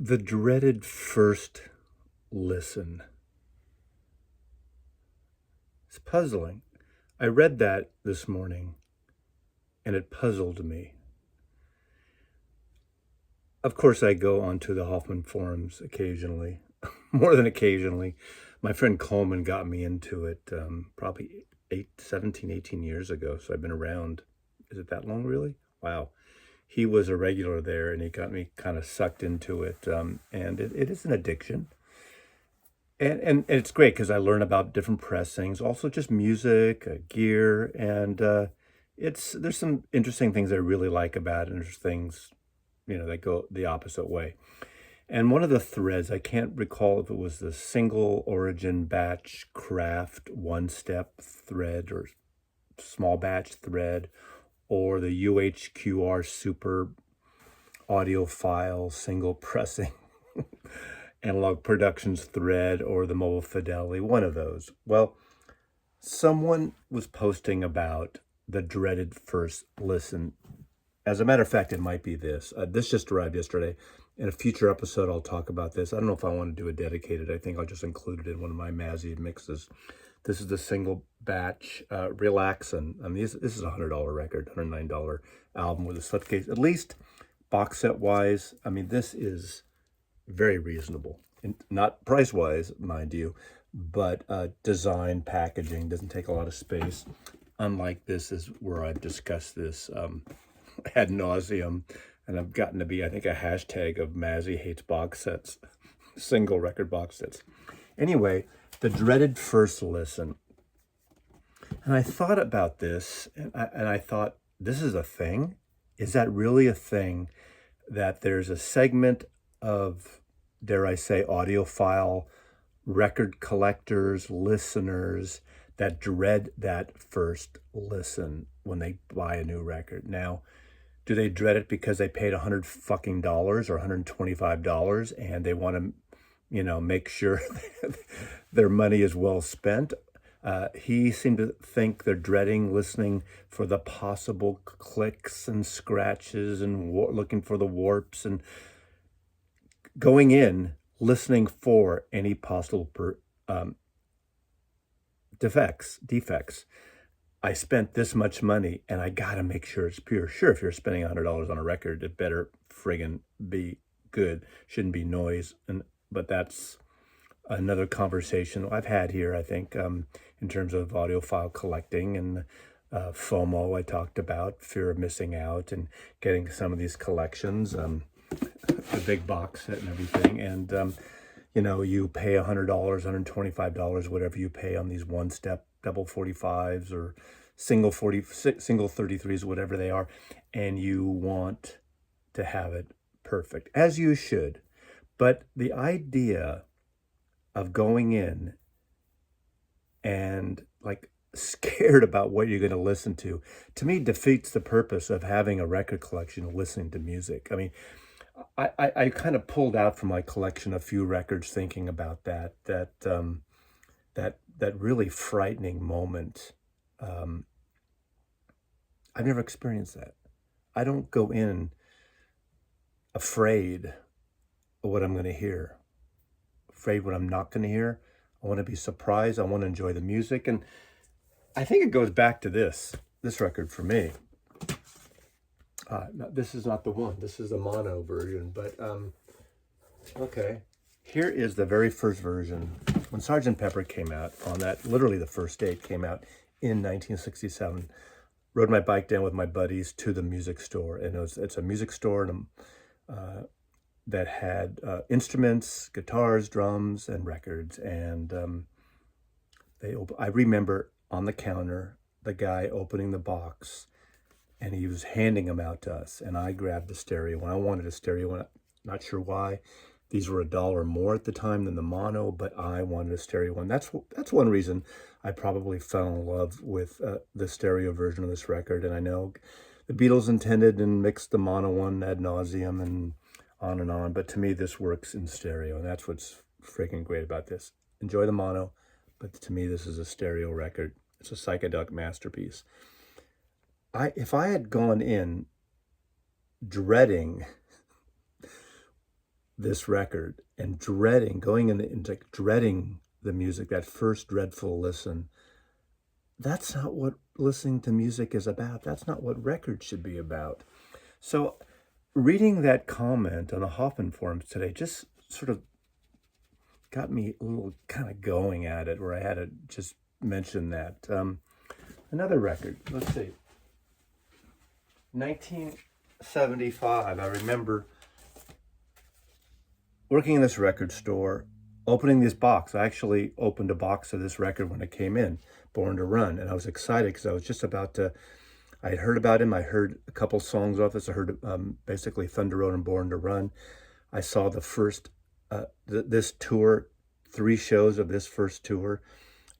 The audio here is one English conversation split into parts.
The dreaded first listen. It's puzzling. I read that this morning and it puzzled me. Of course, I go onto the Hoffman forums occasionally, more than occasionally. My friend Coleman got me into it probably 18 years ago. So I've been around. Is it that long, really? Wow. He was a regular there and he got me kind of sucked into it. And it is an addiction. And it's great because I learn about different pressings, also just music, gear, and there's some interesting things I really like about it, and there's things, that go the opposite way. And one of the threads, I can't recall if it was the single origin batch craft one step thread or small batch thread, or the UHQR super audiophile single pressing analog productions thread, or the mobile fidelity, one of those. Well, someone was posting about the dreaded first listen. As a matter of fact, it might be this. This just arrived yesterday. In a future episode, I'll talk about this. I don't know if I want to do a dedicated. I think I'll just include it in one of my Mazzy mixes. This is the single batch Relaxin'. I mean, this is a $100 record, $109 album with a slipcase. At least box set wise, I mean, this is very reasonable, and not price wise, mind you, but design, packaging, doesn't take a lot of space. Unlike this is where I've discussed this ad nauseum, and I've gotten to be, I think, a hashtag of Mazzy hates box sets, single record box sets. Anyway, the dreaded first listen. And I thought about this, and I thought, this is a thing? Is that really a thing, that there's a segment of, dare I say, audiophile record collectors, listeners that dread that first listen when they buy a new record? Now, do they dread it because they paid $100 fucking dollars or $125 and they want to, make sure their money is well spent? He seemed to think they're dreading listening for the possible clicks and scratches and looking for the warps and going in, listening for any possible defects. I spent this much money and I got to make sure it's pure. Sure, if you're spending $100 on a record, it better friggin' be good. Shouldn't be noise. But that's another conversation I've had here, I think, in terms of audiophile collecting and FOMO. I talked about fear of missing out and getting some of these collections, the big box set and everything. And, you pay $100, $125, whatever you pay on these one-step double 45s or single 33s, whatever they are, and you want to have it perfect, as you should. But the idea of going in and scared about what you're going to listen to me defeats the purpose of having a record collection and listening to music. I mean, I kind of pulled out from my collection a few records thinking about that really frightening moment. I've never experienced that. I don't go in afraid of what I'm going to hear, afraid what I'm not going to hear. I want to be surprised. I want to enjoy the music. And I think it goes back to this record for me. No, this is not the one. This is the mono version. But, okay. Here is the very first version. When Sgt. Pepper came out, on that, literally the first date, came out in 1967. Rode my bike down with my buddies to the music store. And it's a music store that had instruments, guitars, drums, and records. And I remember on the counter, the guy opening the box, and he was handing them out to us. And I grabbed the stereo, and I wanted a stereo. Not sure why. These were $1 more at the time than the mono, but I wanted a stereo one. That's one reason I probably fell in love with the stereo version of this record. And I know the Beatles intended and mixed the mono one ad nauseum and on. But to me, this works in stereo, and that's what's freaking great about this. Enjoy the mono, but to me, this is a stereo record. It's a psychedelic masterpiece. If I had gone in dreading this record and dreading, going in like dreading the music, that first dreadful listen, that's not what listening to music is about. That's not what records should be about. So reading that comment on the Hoffman forums today just sort of got me a little kind of going at it, where I had to just mention that. Another record, let's see, 1975. I remember working in this record store, opening this box. I actually opened a box of this record when it came in, Born to Run, and I was excited because I was just about to, I had heard about him. I heard a couple songs off this. I heard basically Thunder Road and Born to Run. I saw the first, this tour, 3 shows of this first tour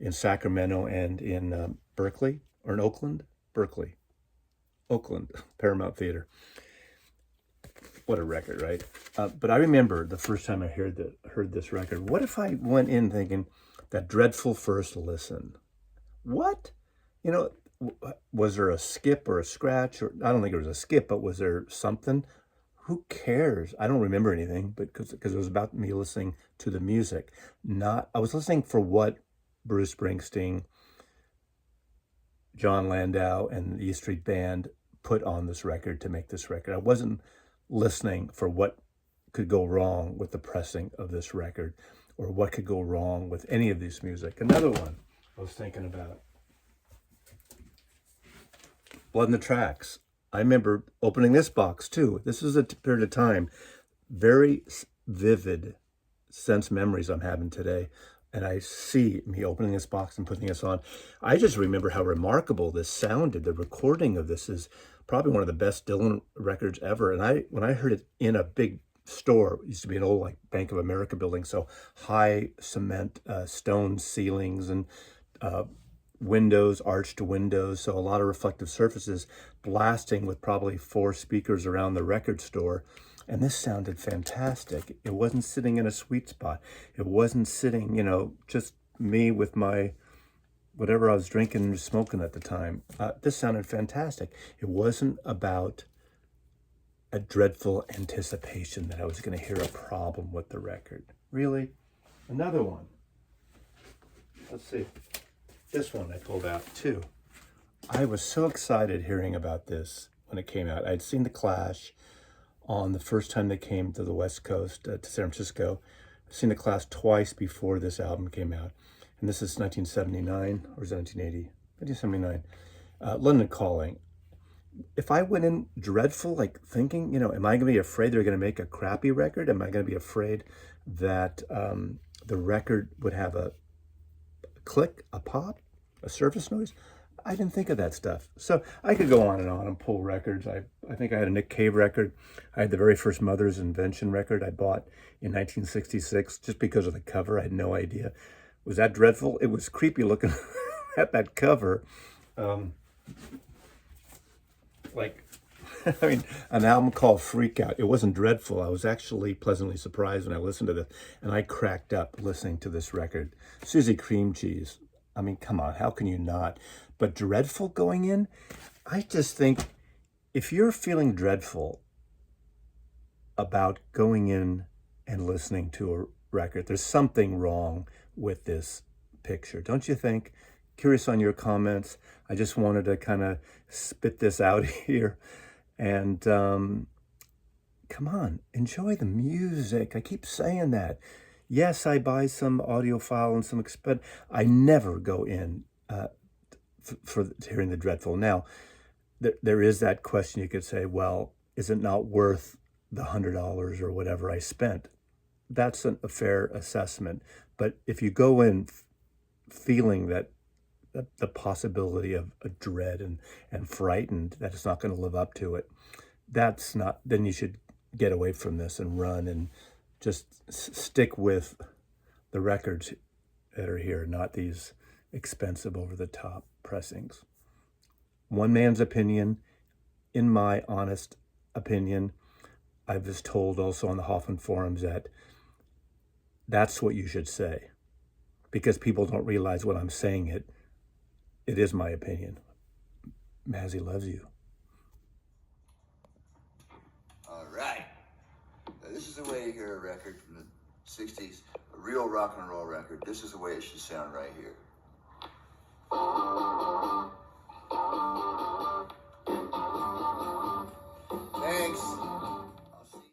in Sacramento and in Berkeley, or in Oakland? Berkeley. Oakland, Paramount Theater. What a record, right? But I remember the first time I heard this record. What if I went in thinking, that dreadful first listen? What? You know, was there a skip or a scratch? Or I don't think it was a skip, but was there something? Who cares? I don't remember anything, but because it was about me listening to the music. I was listening for what Bruce Springsteen, John Landau, and the E Street Band put on this record to make this record. I wasn't listening for what could go wrong with the pressing of this record, or what could go wrong with any of this music. Another one I was thinking about, Blood in the Tracks. I remember opening this box too. This is a period of time, very vivid sense memories I'm having today. And I see me opening this box and putting this on. I just remember how remarkable this sounded. The recording of this is probably one of the best Dylan records ever. And when I heard it in a big store, it used to be an old like Bank of America building, so high cement, stone ceilings, and windows, arched windows, so a lot of reflective surfaces, blasting with probably 4 speakers around the record store. And this sounded fantastic. It wasn't sitting in a sweet spot. It wasn't sitting, just me with my whatever I was drinking and smoking at the time. This sounded fantastic. It wasn't about a dreadful anticipation that I was going to hear a problem with the record. Really? Another one. Let's see. This one I pulled out too. I was so excited hearing about this when it came out. I'd seen The Clash on the first time they came to the West Coast, to San Francisco. I've seen The Clash twice before this album came out. And this is 1979, or is it 1980? 1979. London Calling. If I went in dreadful, like thinking, am I going to be afraid they're going to make a crappy record? Am I going to be afraid that the record would have a click, a pop, a surface noise? I didn't think of that stuff. So I could go on and pull records. I think I had a Nick Cave record. I had the very first Mother's Invention record I bought in 1966 just because of the cover. I had no idea. Was that dreadful? It was creepy looking at that cover. An album called Freak Out. It wasn't dreadful. I was actually pleasantly surprised when I listened to this, and I cracked up listening to this record. Susie Cream Cheese. I mean, come on, how can you not? But dreadful going in? I just think if you're feeling dreadful about going in and listening to a record, there's something wrong with this picture, don't you think? Curious on your comments. I just wanted to kind of spit this out here. And come on, enjoy the music. I keep saying that. Yes, I buy some audiophile and some expense. I never go in for hearing the dreadful. Now, there is that question you could say, well, is it not worth the $100 or whatever I spent? That's a fair assessment. But if you go in feeling that the possibility of a dread and frightened that it's not going to live up to it, that's not, then you should get away from this and run and just stick with the records that are here, not these expensive over-the-top pressings. One man's opinion, in my honest opinion, I was told also on the Hoffman forums that that's what you should say, because people don't realize when I'm saying it, it is my opinion. Mazzy loves you. All right. Now, this This is the way you hear a record from the 60s, a real rock and roll record. This is the way it should sound right here.